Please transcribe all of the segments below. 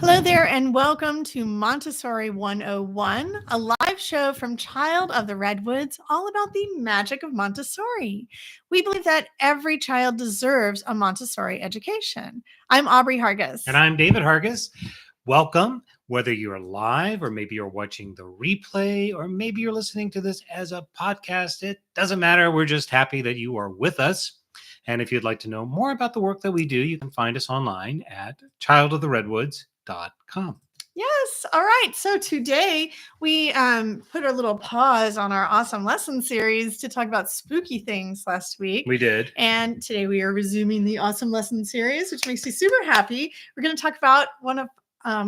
Hello there, and welcome to Montessori 101, a live show from Child of the Redwoods, all about the magic of Montessori. We believe that every child deserves a Montessori education. I'm Aubrey Hargis. And I'm David Hargis. Welcome, whether you're live or maybe you're watching the replay or maybe you're listening to this as a podcast. It doesn't matter. We're just happy that you are with us. And if you'd like to know more about the work that we do, you can find us online at childoftheredwoods.com. Yes. All right. So today we put a little pause on our awesome lesson series to talk about spooky things last week. We did. And today we are resuming the awesome lesson series, which makes me super happy. We're going to talk about one of I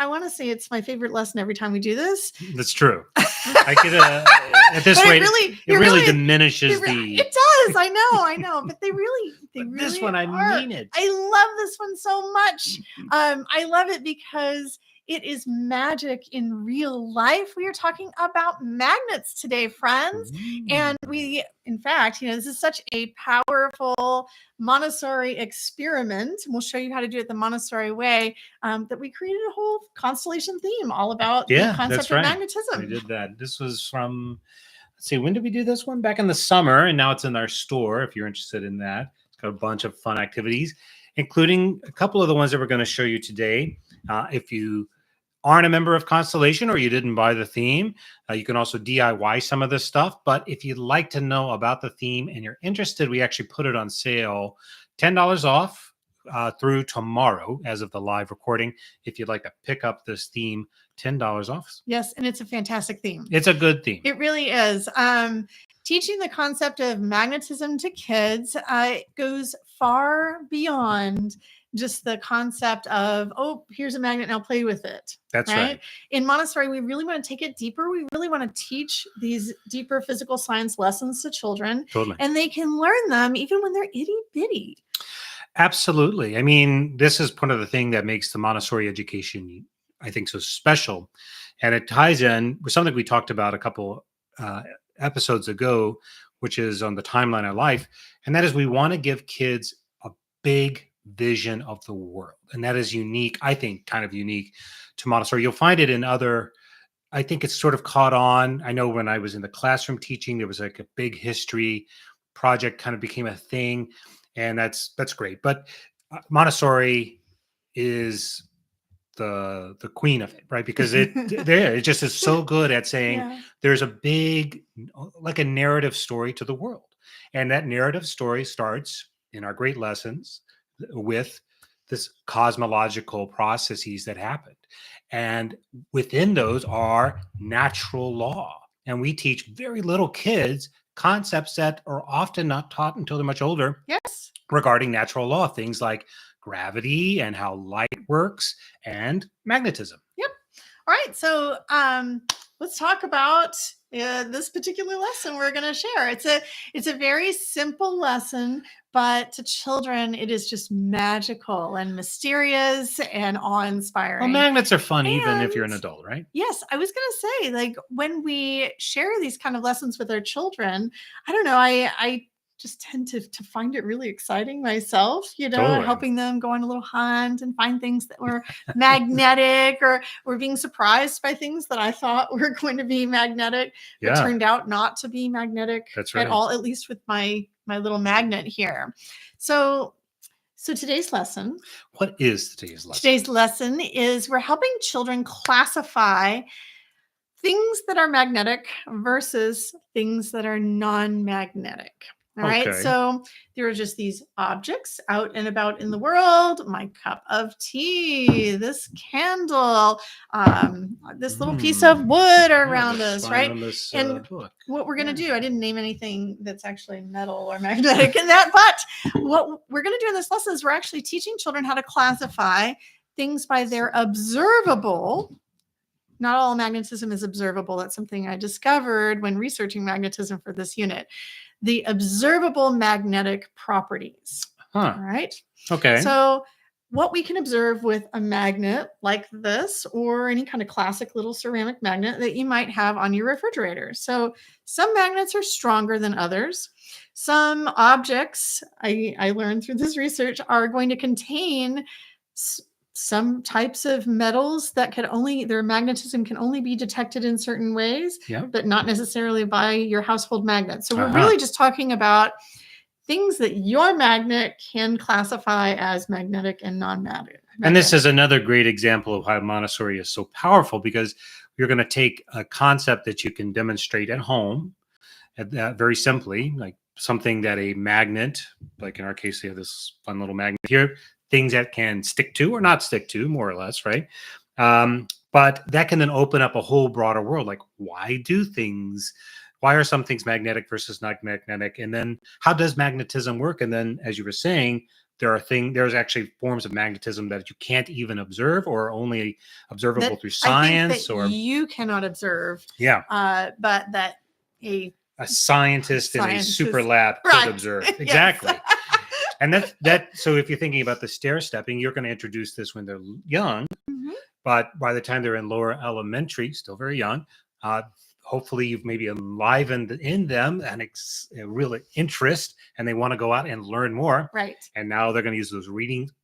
want to say it's my favorite lesson every time we do this. That's true. I could, at this rate, it really diminishes the. It does. I know. But they really this one, I mean it. I love this one so much. I love it because it is magic in real life. We are talking about magnets today, friends. And we, in fact, this is such a powerful Montessori experiment. And we'll show you how to do it the Montessori way, that we created a whole constellation theme all about the concept of magnetism. We did that. This was from, let's see, when did we do this one? Back in the summer. And now it's in our store if you're interested in that. It's got a bunch of fun activities, including a couple of the ones that we're going to show you today. If you aren't a member of Constellation or you didn't buy the theme, you can also DIY some of this stuff. But if you'd like to know about the theme and you're interested, we actually put it on sale, $10 off through tomorrow as of the live recording. If you'd like to pick up this theme, $10 off. Yes, and it's a fantastic theme. It's a good theme. It really is. Teaching the concept of magnetism to kids goes far beyond just the concept of, here's a magnet, now play with it. That's right. In Montessori, we really want to take it deeper. We really want to teach these deeper physical science lessons to children. Totally. And they can learn them even when they're itty bitty. Absolutely. I mean, this is part of the thing that makes the Montessori education, I think, so special. And it ties in with something we talked about a couple episodes ago, which is on the timeline of life. And that is we want to give kids a big vision of the world. And that is unique, I think, kind of unique to Montessori. You'll find it in other, I think it's sort of caught on. I know when I was in the classroom teaching, there was like a big history project kind of became a thing. And that's great. But Montessori is the queen of it, right? Because it just is so good at saying there's a big, like a narrative story to the world. And that narrative story starts in our great lessons with this cosmological processes that happened. And within those are natural law. And we teach very little kids concepts that are often not taught until they're much older. Yes. Regarding natural law, things like gravity and how light works and magnetism. Yep. All right. So let's talk about this particular lesson we're going to share. It's a very simple lesson, but to children, it is just magical and mysterious and awe-inspiring. Well, magnets are fun even if you're an adult, right? Yes. I was going to say, like, when we share these kind of lessons with our children, I don't know, I just tend to find it really exciting myself, Totally. helping them go on a little hunt and find things that were magnetic or being surprised by things that I thought were going to be magnetic, but turned out not to be magnetic at all, at least with my little magnet here. So today's lesson. What is today's lesson? Today's lesson is we're helping children classify things that are magnetic versus things that are non-magnetic. All right. So there are just these objects out and about in the world. My cup of tea, this candle, this little piece of wood around us, right? And what we're going to do, I didn't name anything that's actually metal or magnetic in that, but what we're going to do in this lesson is we're actually teaching children how to classify things by their observable. Not all magnetism is observable. That's something I discovered when researching magnetism for this unit. The observable magnetic properties. All right. Okay. So what we can observe with a magnet like this or any kind of classic little ceramic magnet that you might have on your refrigerator. So some magnets are stronger than others. Some objects, I learned through this research, are going to contain some types of metals that their magnetism can only be detected in certain ways, but not necessarily by your household magnet. So we're really just talking about things that your magnet can classify as magnetic and non-magnetic. And this is another great example of how Montessori is so powerful, because you're going to take a concept that you can demonstrate at home, very simply, like something that a magnet, like in our case, they have this fun little magnet here, things that can stick to or not stick to, more or less, right? But that can then open up a whole broader world. Like, why are some things magnetic versus not magnetic? And then how does magnetism work? And then, as you were saying, there's actually forms of magnetism that you can't even observe, or only observable through science, or you cannot observe. But that a scientist in a super lab could observe. Exactly. And so if you're thinking about the stair stepping, you're going to introduce this when they're young, but by the time they're in lower elementary, still very young, hopefully you've maybe enlivened in them a real interest, and they want to go out and learn more. Right. And now they're going to use those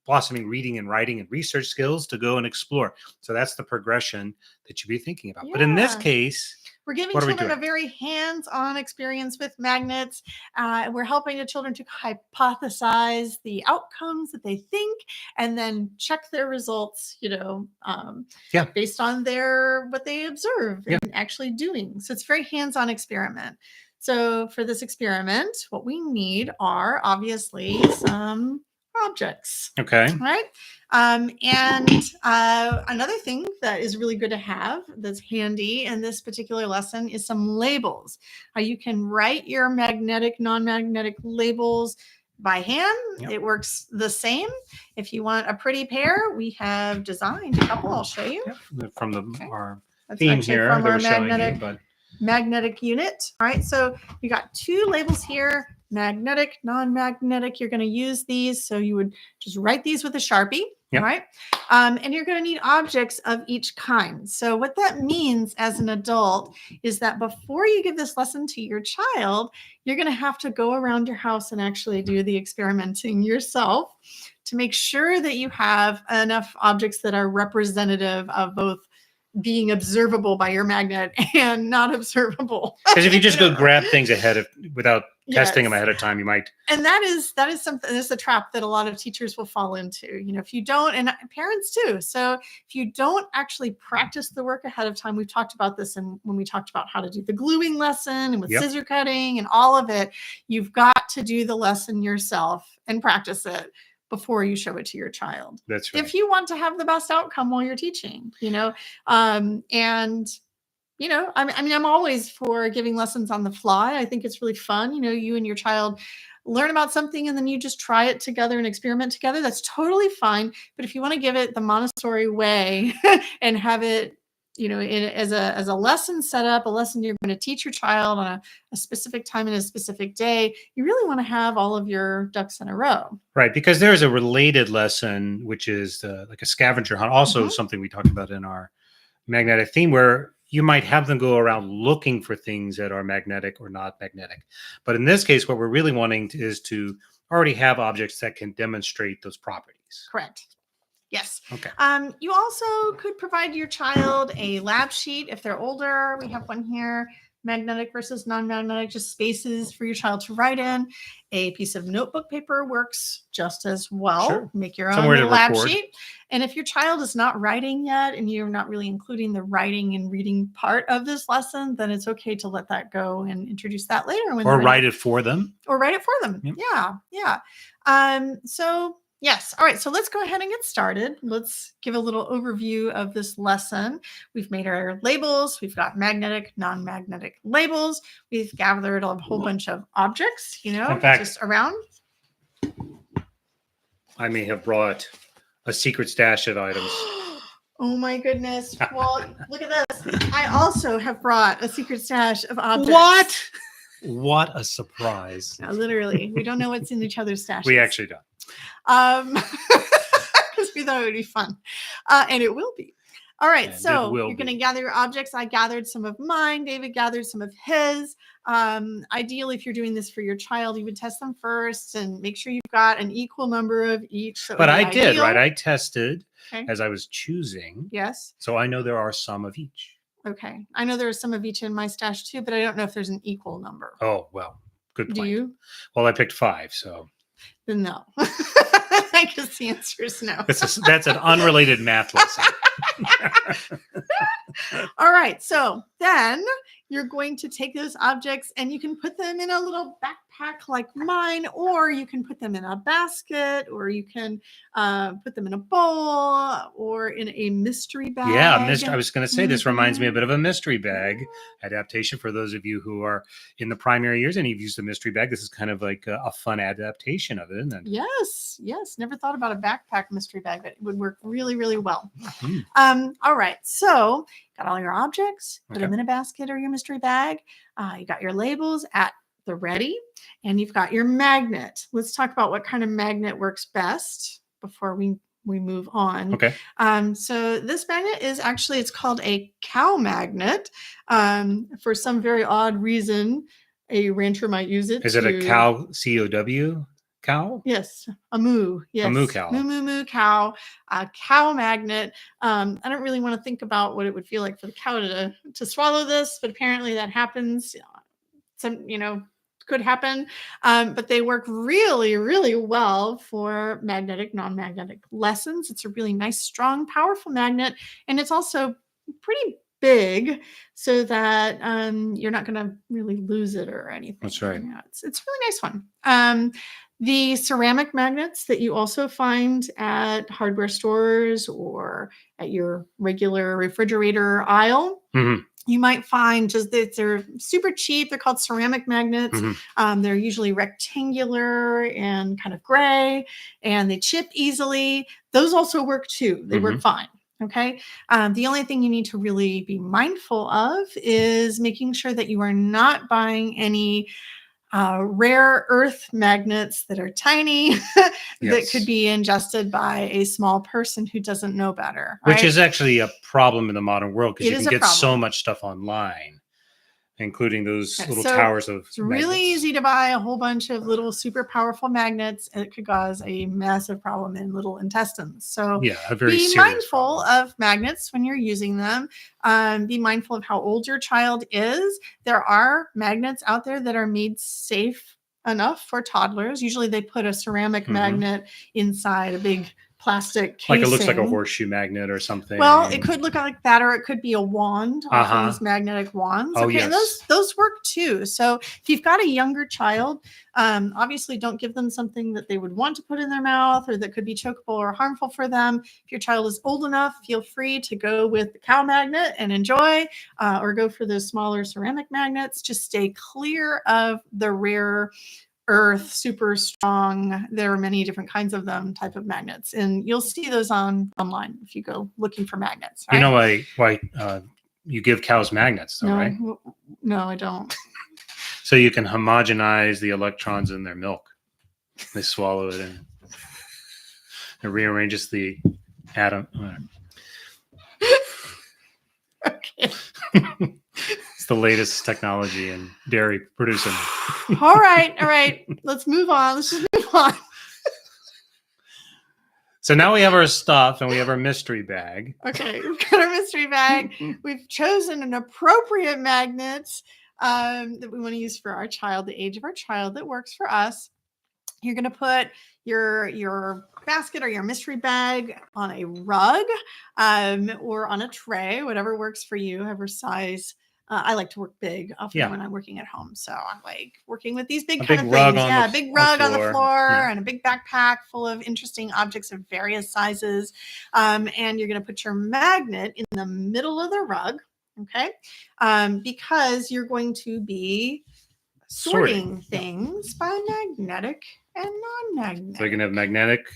blossoming reading and writing and research skills to go and explore. So that's the progression that you'd be thinking about. But in this case, we're giving children a very hands-on experience with magnets. We're helping the children to hypothesize the outcomes that they think, and then check their results, based on what they observe and actually doing. So it's a very hands-on experiment. So for this experiment, what we need are obviously some objects. Okay. Right. And another thing that is really good to have that's handy in this particular lesson is some labels. You can write your magnetic, non-magnetic labels by hand. It works the same. If you want a pretty pair, we have designed a couple. I'll show you. From our theme here. From our magnetic unit. All right. So you got two labels here. Magnetic, non-magnetic. You're going to use these. So you would just write these with a Sharpie. All right. And you're going to need objects of each kind. So what that means as an adult is that before you give this lesson to your child, you're going to have to go around your house and actually do the experimenting yourself to make sure that you have enough objects that are representative of both being observable by your magnet and not observable. Because if you just go grab things without testing them ahead of time, you might. And that is something. This is a trap that a lot of teachers will fall into. If you don't, and parents too. So if you don't actually practice the work ahead of time, we've talked about this, and when we talked about how to do the gluing lesson and with scissor cutting and all of it, you've got to do the lesson yourself and practice it before you show it to your child. That's right. If you want to have the best outcome while you're teaching, I'm always for giving lessons on the fly. I think it's really fun. You and your child learn about something and then you just try it together and experiment together. That's totally fine. But if you want to give it the Montessori way and have it, as a lesson set up, a lesson you're going to teach your child on a specific time and a specific day, you really want to have all of your ducks in a row. Right, because there's a related lesson, which is like a scavenger hunt, also something we talked about in our magnetic theme, where you might have them go around looking for things that are magnetic or not magnetic. But in this case, what we're really wanting is to already have objects that can demonstrate those properties. Correct. Yes. Okay. You also could provide your child a lab sheet if they're older. We have one here, magnetic versus non-magnetic, just spaces for your child to write in. A piece of notebook paper works just as well. Sure. Make your own lab sheet. And if your child is not writing yet and you're not really including the writing and reading part of this lesson, then it's okay to let that go and introduce that later. Or write it for them. Yep. Yeah. So yes. All right. So let's go ahead and get started. Let's give a little overview of this lesson. We've made our labels. We've got magnetic, non-magnetic labels. We've gathered a whole bunch of objects, In fact, just around. I may have brought a secret stash of items. Oh my goodness. Well, look at this. I also have brought a secret stash of objects. What a surprise. No, literally. We don't know what's in each other's stashes. We actually don't. Because we thought it would be fun. And it will be. All right, And it so will you're going to be. gather your objects. I gathered some of mine. David gathered some of his. Ideally, if you're doing this for your child, you would test them first and make sure you've got an equal number of each. But I did, right? Ideal. I tested Okay. as I was choosing. Yes. So I know there are some of each. Okay. I know there are some of each in my stash too, but I don't know if there's an equal number. Oh, well, good point. Do you? Well, I picked 5, so. Then no. I guess the answer is no. That's an unrelated math lesson. All right. So then you're going to take those objects and you can put them in a little backpack like mine, or you can put them in a basket, or you can put them in a bowl or in a mystery bag. Yeah, I was going to say, this reminds me a bit of a mystery bag adaptation for those of you who are in the primary years and you've used a mystery bag. This is kind of like a fun adaptation of it, isn't it? Yes. Never thought about a backpack mystery bag, but it would work really, really well. Mm-hmm. All right. So got all your objects, put them in a basket or your mystery bag. You got your labels at the ready, and you've got your magnet. Let's talk about what kind of magnet works best before we move on. Okay. So this magnet is actually, it's called a cow magnet. For some very odd reason, a rancher might use it. Is it a cow, C-O-W? Cow? Yes, a moo. Yes, a moo cow. Moo cow. A cow magnet. I don't really want to think about what it would feel like for the cow to swallow this, but apparently that happens. Some, could happen. But they work really, really well for magnetic, non-magnetic lessons. It's a really nice, strong, powerful magnet, and it's also pretty big, so that you're not going to really lose it or anything. That's right. Yeah, it's a really nice one. The ceramic magnets that you also find at hardware stores or at your regular refrigerator aisle, you might find just that they're super cheap. They're called ceramic magnets. They're usually rectangular and kind of gray, and they chip easily. Those also work too. They work fine. Okay. The only thing you need to really be mindful of is making sure that you are not buying any rare earth magnets that are tiny that could be ingested by a small person who doesn't know better. Right? Which is actually a problem in the modern world, because you can get problem. so much stuff online, including those little towers of It's really easy to buy a whole bunch of little super powerful magnets, and it could cause a massive problem in little intestines. So be mindful of magnets when you're using them. Be mindful of how old your child is. There are magnets out there that are made safe enough for toddlers. Usually they put a ceramic magnet inside a big plastic casing. Like it looks like a horseshoe magnet or something. Well, it could look like that, or it could be a wand, often these magnetic wands. Oh, okay, yes. Those work too. So if you've got a younger child, obviously don't give them something that they would want to put in their mouth or that could be chokeable or harmful for them. If your child is old enough, feel free to go with the cow magnet and enjoy, or go for those smaller ceramic magnets. Just stay clear of the rare earth, super strong, there are many different kinds of them, type of magnets, and you'll see those online if you go looking for magnets. Right? You know why you give cows magnets, though, right? No, I don't. So you can homogenize the electrons in their milk. They swallow it and it rearranges the atom. Okay. It's the latest technology in dairy producing. All right. Let's move on. Let's just move on. So now we have our stuff and we have our mystery bag. Okay, we've got our mystery bag. We've chosen an appropriate magnet that we want to use for our child, the age of our child, that works for us. You're going to put your basket or your mystery bag on a rug or on a tray, whatever works for you, whatever size. I like to work big often when I'm working at home. So I like working with these big kind of things. Yeah, a big rug on the floor and a big backpack full of interesting objects of various sizes. And you're going to put your magnet in the middle of the rug, okay? Because you're going to be sorting things by magnetic and non-magnetic. So you can have magnetic,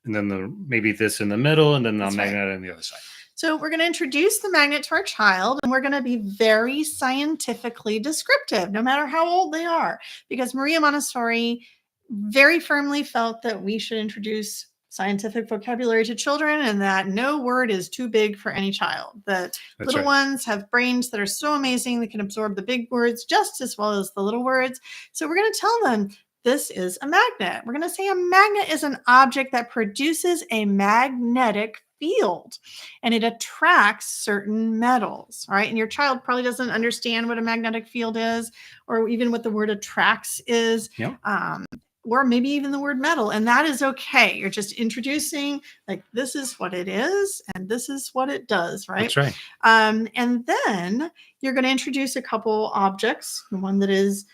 and then maybe this in the middle, and then non-magnetic on the other side. So we're going to introduce the magnet to our child, and we're going to be very scientifically descriptive, no matter how old they are, because Maria Montessori very firmly felt that we should introduce scientific vocabulary to children, and that no word is too big for any child. The little ones have brains that are so amazing, they can absorb the big words just as well as the little words. So we're going to tell them this is a magnet. We're going to say a magnet is an object that produces a magnetic field, and it attracts certain metals, right? And your child probably doesn't understand what a magnetic field is, or even what the word attracts is. Yep. Or maybe even the word metal, and that is okay. You're just introducing, like, this is what it is, and this is what it does, right? That's right. And then you're going to introduce a couple objects, one that is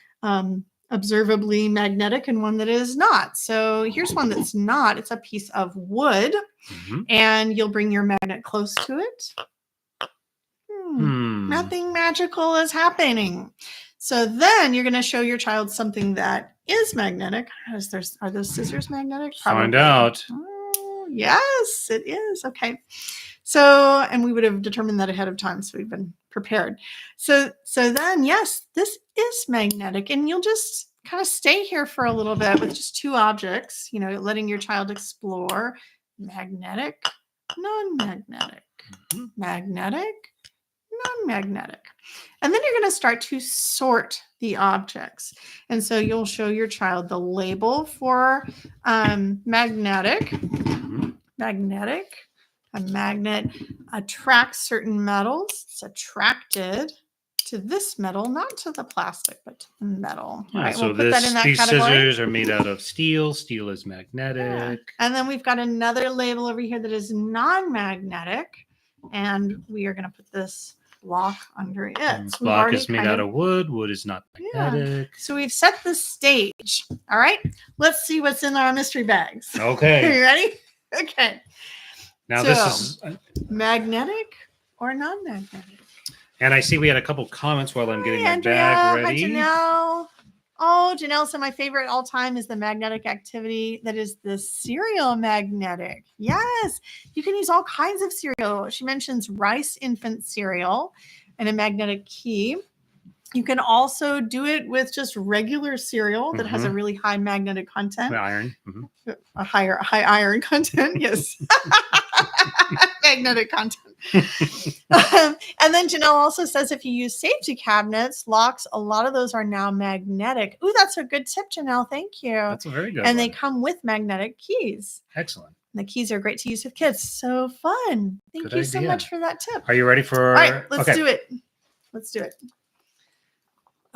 observably magnetic and one that is not. So here's one that's not. It's a piece of wood, and you'll bring your magnet close to it. Nothing magical is happening. So then you're going to show your child something that is magnetic. Are those scissors magnetic? Probably. Find out. Oh, yes, it is. Okay. So, and we would have determined that ahead of time, so we've been prepared. So then, yes, this is magnetic, and you'll just kind of stay here for a little bit with just two objects, letting your child explore magnetic, non-magnetic, magnetic, non-magnetic. And then you're going to start to sort the objects. And so you'll show your child the label for magnetic. Magnetic. A magnet attracts certain metals. It's attracted to this metal, not to the plastic, but to the metal. Yeah, right, so we'll put that in that these category. Scissors are made out of steel. Steel is magnetic. Yeah. And then we've got another label over here that is non-magnetic. And we are going to put this block under it. This block is made out of wood. Wood is not magnetic. Yeah. So we've set the stage. All right. Let's see what's in our mystery bags. Okay. Are you ready? Okay. Now this is magnetic or non-magnetic. And I see we had a couple comments while I'm getting my Andrea, bag ready. Hi, Janelle. Oh, Janelle said my favorite all time is the magnetic activity that is the cereal magnetic. Yes, you can use all kinds of cereal. She mentions rice infant cereal and a magnetic key. You can also do it with just regular cereal that has a really high magnetic content. Iron. A high iron content, yes. Magnetic content. And then Janelle also says if you use safety cabinets, locks, a lot of those are now magnetic. Ooh, that's a good tip, Janelle. Thank you. That's a very good And one. they come with magnetic keys. Excellent. And the keys are great to use with kids. So fun. Thank you so much for that tip. Are you ready for? All right, let's do it. Let's do it.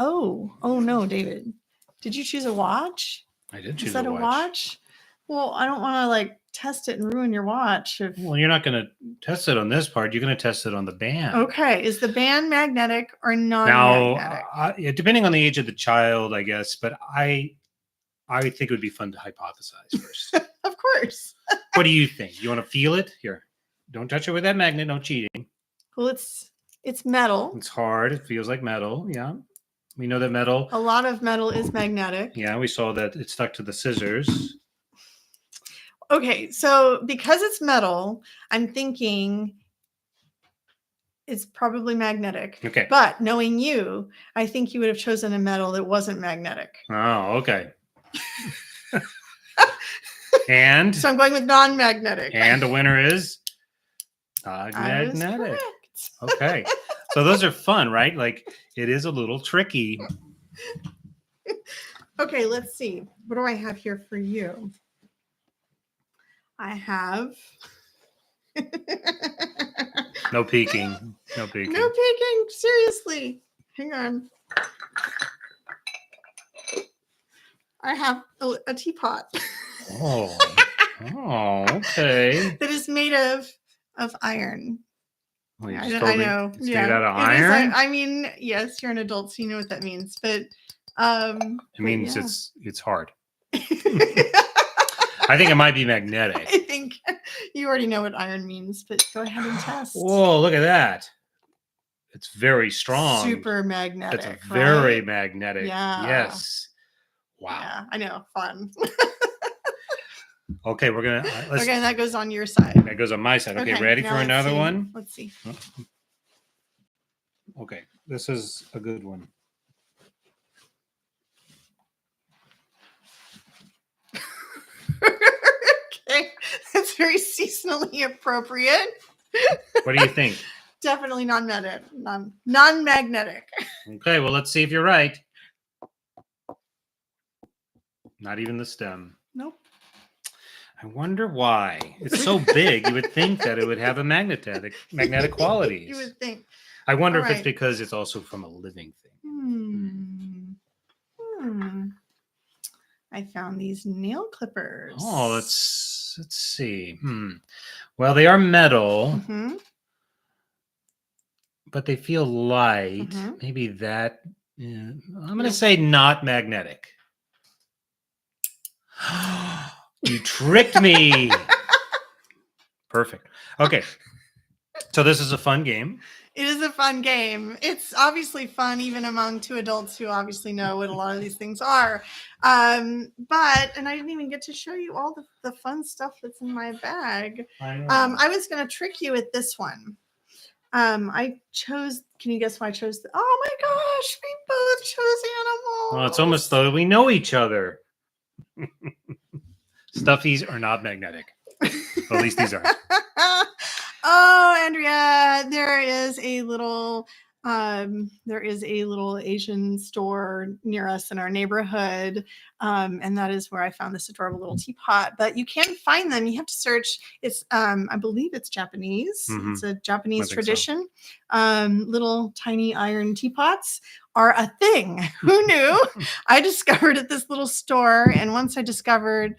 Oh no, David. Did you choose a watch? I did choose Is that a watch. Well, I don't want to test it and ruin your watch. Well, you're not going to test it on this part. You're going to test it on the band. Okay. Is the band magnetic or non-magnetic? Now, depending on the age of the child, I guess, but I think it would be fun to hypothesize first. Of course. What do you think? You want to feel it? Here, don't touch it with that magnet. No cheating. Well, it's metal. It's hard. It feels like metal. Yeah. We know that metal. A lot of metal is magnetic. Yeah, we saw that it stuck to the scissors. Okay, so because it's metal, I'm thinking it's probably magnetic. Okay. But knowing you, I think you would have chosen a metal that wasn't magnetic. Oh, okay. And so I'm going with non-magnetic. And the winner is magnetic. Okay. So those are fun, right? It is a little tricky. Okay, let's see. What do I have here for you? I have No peeking. No peeking. No peeking. Seriously. Hang on. I have a teapot. Oh, okay. That is made of iron. Well, I know. It's made out of iron? I mean, yes, you're an adult, so you know what that means. But it means it's hard. I think it might be magnetic. I think you already know what iron means, but go ahead and test. Whoa, look at that. It's very strong. Super magnetic. It's very magnetic. Yeah. Yes. Wow. Yeah, I know. Fun. Okay, we're going to... Okay, and that goes on your side. That goes on my side. Okay, ready for another one? Let's see. Okay, this is a good one. That's very seasonally appropriate. What do you think? Definitely non-magnetic. Okay, well, let's see if you're right. Not even the stem. Nope. I wonder why. It's so big, you would think that it would have a magnetic qualities. You would think. I wonder if it's because it's also from a living thing. I found these nail clippers. Oh, let's see. Well, they are metal, but they feel light. Maybe that. Yeah. I'm going to say not magnetic. You tricked me. Perfect. Okay. So this is a fun game. It is a fun game. It's obviously fun even among two adults who obviously know what a lot of these things are. And I didn't even get to show you all the fun stuff that's in my bag. I was going to trick you with this one. I chose, can you guess why I chose? Oh my gosh, we both chose animals. Well, it's almost though we know each other. Stuffies are not magnetic. Well, at least these are. Oh, Andrea, there is a little Asian store near us in our neighborhood. And that is where I found this adorable little teapot, but you can find them. You have to search. It's, I believe it's Japanese. It's a Japanese tradition. So. Little tiny iron teapots are a thing. Who knew? I discovered at this little store. And once I discovered,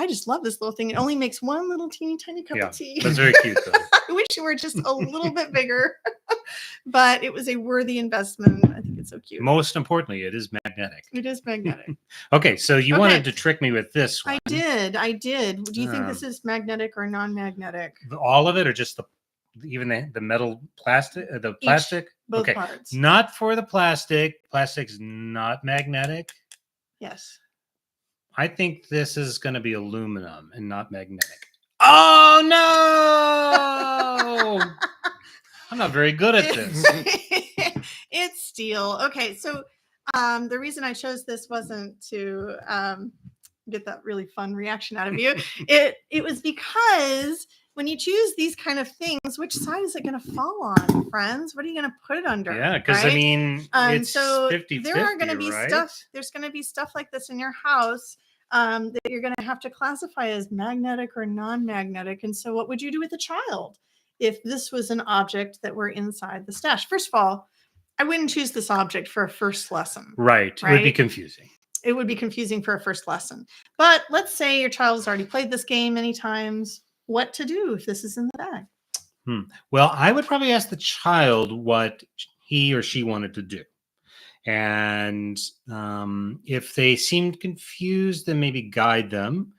I just love this little thing. It only makes one little teeny tiny cup of tea. That's very cute, though. I wish it were just a little bit bigger, but it was a worthy investment. I think it's so cute. Most importantly, it is magnetic. It is magnetic. Okay, so you wanted to trick me with this one. I did. Do you think this is magnetic or non-magnetic? All of it, or just the metal plastic? The plastic? Both parts. Not for the plastic. Plastic's not magnetic. Yes. I think this is going to be aluminum and not magnetic. Oh, no! I'm not very good at this. It's steel. Okay, so the reason I chose this wasn't to get that really fun reaction out of you. It was because when you choose these kind of things, which side is it going to fall on, friends? What are you going to put it under? Yeah, because I mean, it's so 50-50, there are going to be right? stuff. There's going to be stuff like this in your house that you're going to have to classify as magnetic or non-magnetic. And so, what would you do with a child if this was an object that were inside the stash? First of all, I wouldn't choose this object for a first lesson. Right. It would be confusing. It would be confusing for a first lesson. But let's say your child has already played this game many times. What to do if this is in the bag? Well, I would probably ask the child what he or she wanted to do. And if they seemed confused, then maybe guide them.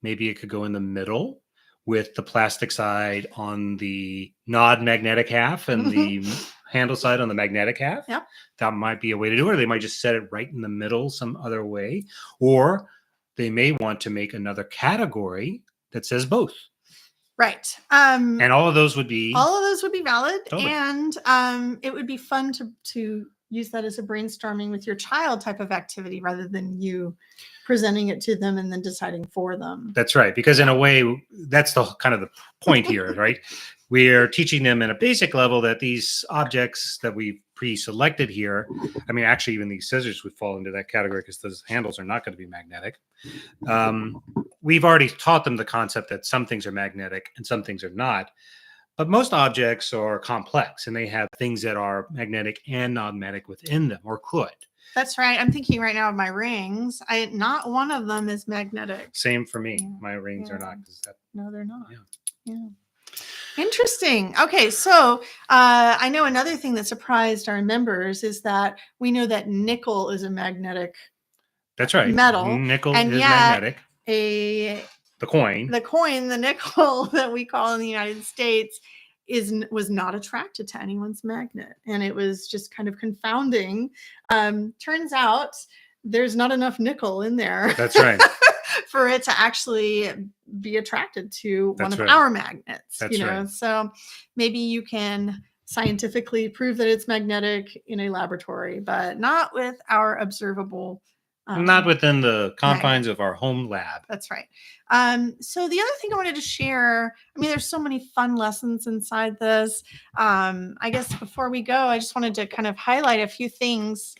Maybe it could go in the middle with the plastic side on the non-magnetic half and the handle side on the magnetic half. Yep. That might be a way to do it. Or they might just set it right in the middle some other way. Or they may want to make another category that says both. Right. And all of those would be valid. Totally. And it would be fun to use that as a brainstorming with your child type of activity rather than you presenting it to them and then deciding for them. That's right. Because in a way, that's the kind of the point here, right? We're teaching them at a basic level that these objects that we've pre-selected here, I mean, actually, even these scissors would fall into that category because those handles are not going to be magnetic. We've already taught them the concept that some things are magnetic and some things are not. But most objects are complex and they have things that are magnetic and non-magnetic within them, or could. That's right. I'm thinking right now of my rings. Not one of them is magnetic. Same for me. Yeah. My rings are not. No, they're not. Yeah. Interesting. Okay, so I know another thing that surprised our members is that we know that nickel is a magnetic. That's right. Metal. Nickel is magnetic. The nickel that we call in the United States was not attracted to anyone's magnet, and it was just kind of confounding. Turns out there's not enough nickel in there. That's right. For it to actually be attracted to one of our magnets. That's right. So maybe you can scientifically prove that it's magnetic in a laboratory, but not with our observable Not within the confines magnet. of our home lab. That's right. So the other thing I wanted to share, I mean, there's so many fun lessons inside this. I guess before we go, I just wanted to kind of highlight a few things.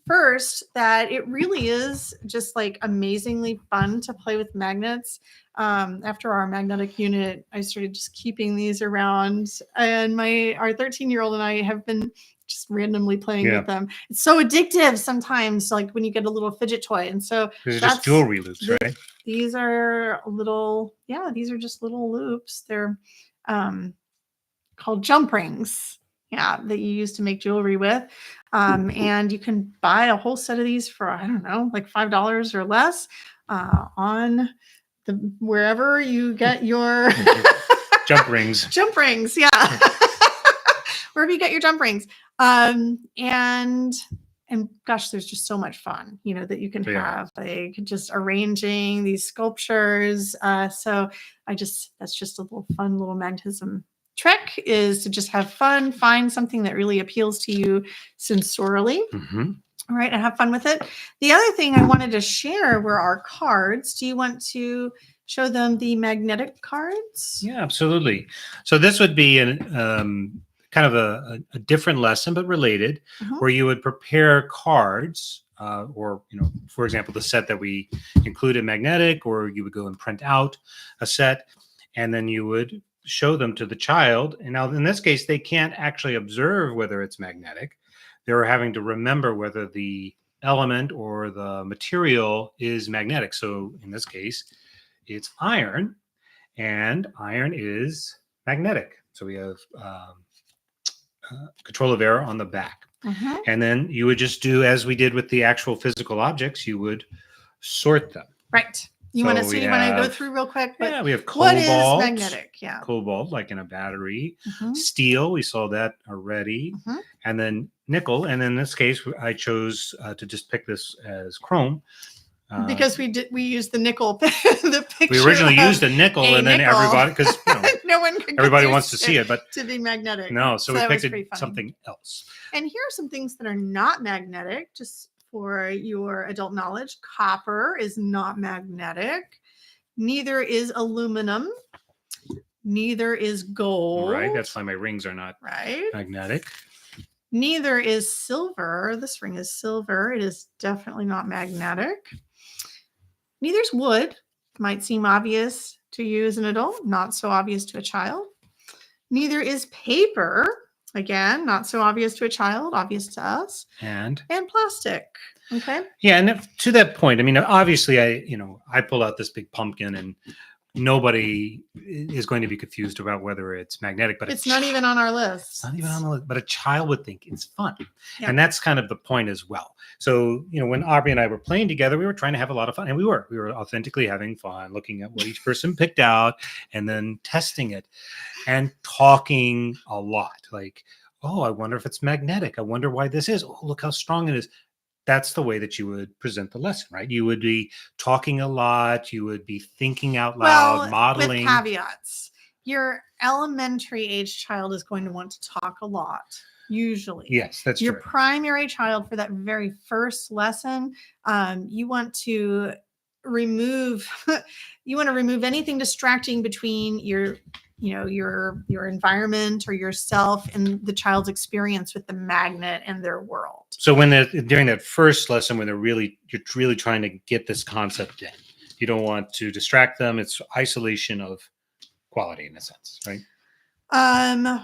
First, that it really is just like amazingly fun to play with magnets. After our magnetic unit, I started just keeping these around, and our 13-year-old and I have been just randomly playing with them. It's so addictive sometimes, like when you get a little fidget toy. And so these are just jewelry loops, right? These are these are just little loops. They're called jump rings. Yeah, that you use to make jewelry with. And you can buy a whole set of these for, I don't know, like $5 or less on wherever you get your jump rings. Jump rings, yeah. Wherever you get your jump rings. And gosh, there's just so much fun, that you can have, like just arranging these sculptures. So that's just a little fun little magnetism trick, is to just have fun, find something that really appeals to you sensorially. All right, and have fun with it. The other thing I wanted to share were our cards. Do you want to show them the magnetic cards? Yeah, absolutely. So this would be kind of a different lesson, but related, where you would prepare cards, or, for example, the set that we included magnetic, or you would go and print out a set, and then you would show them to the child. And now in this case, they can't actually observe whether it's magnetic. They're having to remember whether the element or the material is magnetic. So in this case, it's iron, and iron is magnetic. So we have control of error on the back. And then you would just do as we did with the actual physical objects, you would sort them. Right. You want to see when I go through real quick? Yeah, we have cobalt. What is magnetic? Yeah. Cobalt, like in a battery. Steel, we saw that already. And then nickel. And in this case, I chose to just pick this as chrome. Because we used the nickel, the picture. We originally used a nickel, and then everybody, because no one everybody wants to see it, but to be magnetic. No, so we picked something else. And here are some things that are not magnetic, just for your adult knowledge. Copper is not magnetic. Neither is aluminum. Neither is gold. Right. That's why my rings are not magnetic. Neither is silver. This ring is silver. It is definitely not magnetic. Neither is wood. Might seem obvious to you as an adult, not so obvious to a child. Neither is paper. Again, not so obvious to a child, obvious to us. And plastic. Okay. Yeah, and to that point, I mean, obviously, I pull out this big pumpkin, and nobody is going to be confused about whether it's magnetic, but it's not even on our list. It's not even on the list, but a child would think it's fun. Yeah. And that's kind of the point as well. So, when Aubrey and I were playing together, we were trying to have a lot of fun, and we were authentically having fun, looking at what each person picked out and then testing it and talking a lot. Like, oh, I wonder if it's magnetic. I wonder why this is. Oh, look how strong it is. That's the way that you would present the lesson, right? You would be talking a lot. You would be thinking out loud, modeling. With caveats. Your elementary age child is going to want to talk a lot, usually. Yes, that's your true. Your primary child, for that very first lesson, you want to remove anything distracting between your environment or yourself and the child's experience with the magnet and their world. So during that first lesson, when you're really trying to get this concept in, you don't want to distract them. It's isolation of quality in a sense, right?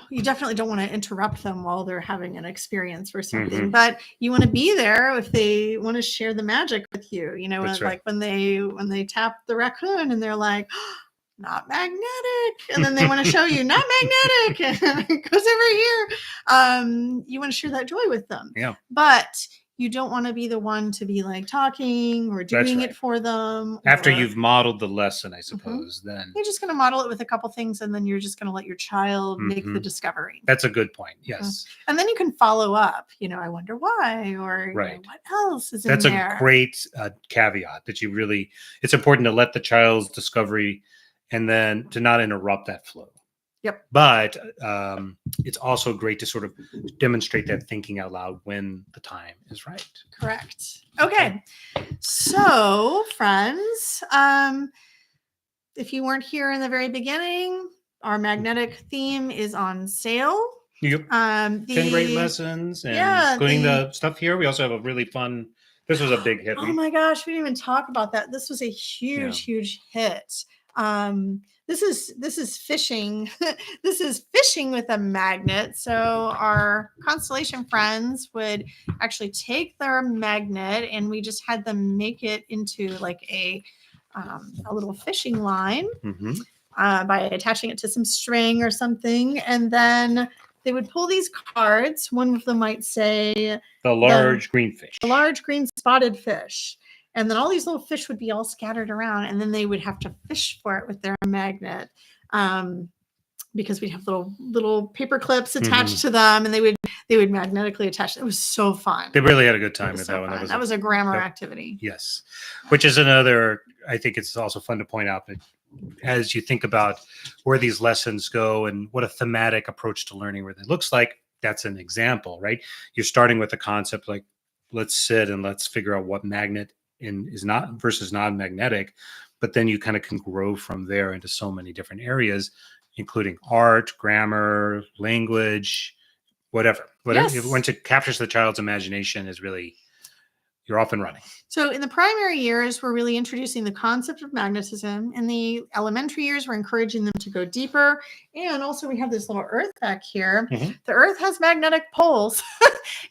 You definitely don't want to interrupt them while they're having an experience or something, but you want to be there if they want to share the magic with you. Like when they tap the raccoon and they're like, oh, not magnetic, and then they want to show you not magnetic, and it goes over here. You want to share that joy with them. Yeah. But you don't want to be the one to be like talking or doing it for them. After you've modeled the lesson, I suppose, then you're just going to model it with a couple things, and then you're just going to let your child make the discovery. That's a good point. Yes. And then you can follow up. I wonder why, or what else is in there. That's a great caveat that it's important to let the child's discovery, and then to not interrupt that flow. Yep. But it's also great to sort of demonstrate that thinking out loud when the time is right. Correct. Okay. So, friends, if you weren't here in the very beginning, our magnetic theme is on sale. Yep. 10 great lessons, and including the stuff here. We also have a really fun. This was a big hit. Oh my gosh, we didn't even talk about that. This was a huge hit. This is fishing. This is fishing with a magnet. So our constellation friends would actually take their magnet, and we just had them make it into like a little fishing line by attaching it to some string or something, and then they would pull these cards. One of them might say the large green fish, the large green spotted fish. And then all these little fish would be all scattered around, and then they would have to fish for it with their magnet, because we'd have little paper clips attached to them, and they would magnetically attach. It was so fun. They really had a good time with that one. That was a grammar activity. Yes, which is another. I think it's also fun to point out that as you think about where these lessons go and what a thematic approach to learning really looks like, that's an example, right? You're starting with a concept like, let's sit and let's figure out what magnet is not versus non-magnetic, but then you kind of can grow from there into so many different areas, including art, grammar, language, whatever. Yes. Once it captures the child's imagination, is really, you're off and running. So in the primary years, we're really introducing the concept of magnetism. In the elementary years, we're encouraging them to go deeper. And also we have this little Earth back here. The Earth has magnetic poles.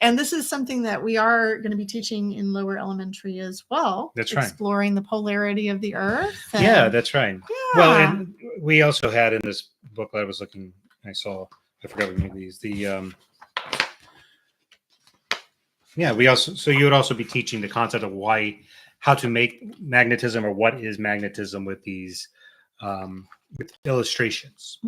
And this is something that we are going to be teaching in lower elementary as well. That's right. Exploring the polarity of the Earth. Yeah, that's right. Yeah. Well, and we also had in this book that I was looking, I forgot what made these, so you would also be teaching the concept of how to make magnetism, or what is magnetism, with these with illustrations,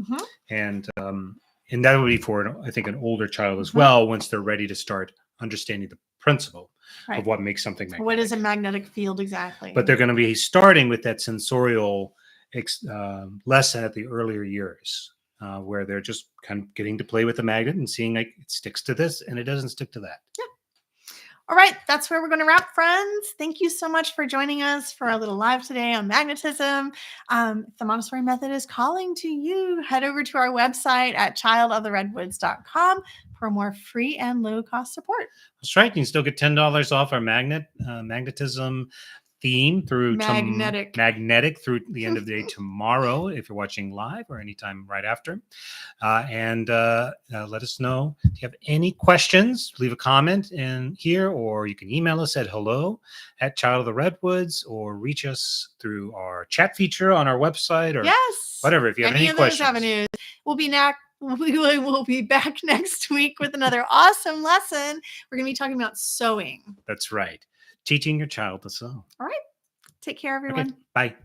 and that would be for, I think, an older child as well, once they're ready to start understanding the principle of what makes something magnetic. What is a magnetic field exactly? But they're going to be starting with that sensorial lesson at the earlier years, where they're just kind of getting to play with the magnet and seeing like it sticks to this and it doesn't stick to that. Yeah. All right, that's where we're going to wrap, friends. Thank you so much for joining us for our little live today on magnetism. If the Montessori method is calling to you, head over to our website at childoftheredwoods.com for more free and low-cost support. That's right. You can still get $10 off our magnetism theme through magnetic through the end of the day tomorrow, if you're watching live, or anytime right after. And let us know if you have any questions. Leave a comment in here, or you can email us at hello@childoftheredwoods, or reach us through our chat feature on our website, or whatever. If you have any questions, those avenues. We will be back next week with another awesome lesson. We're going to be talking about sewing. That's right. Teaching your child to sew. All right. Take care, everyone. Okay. Bye.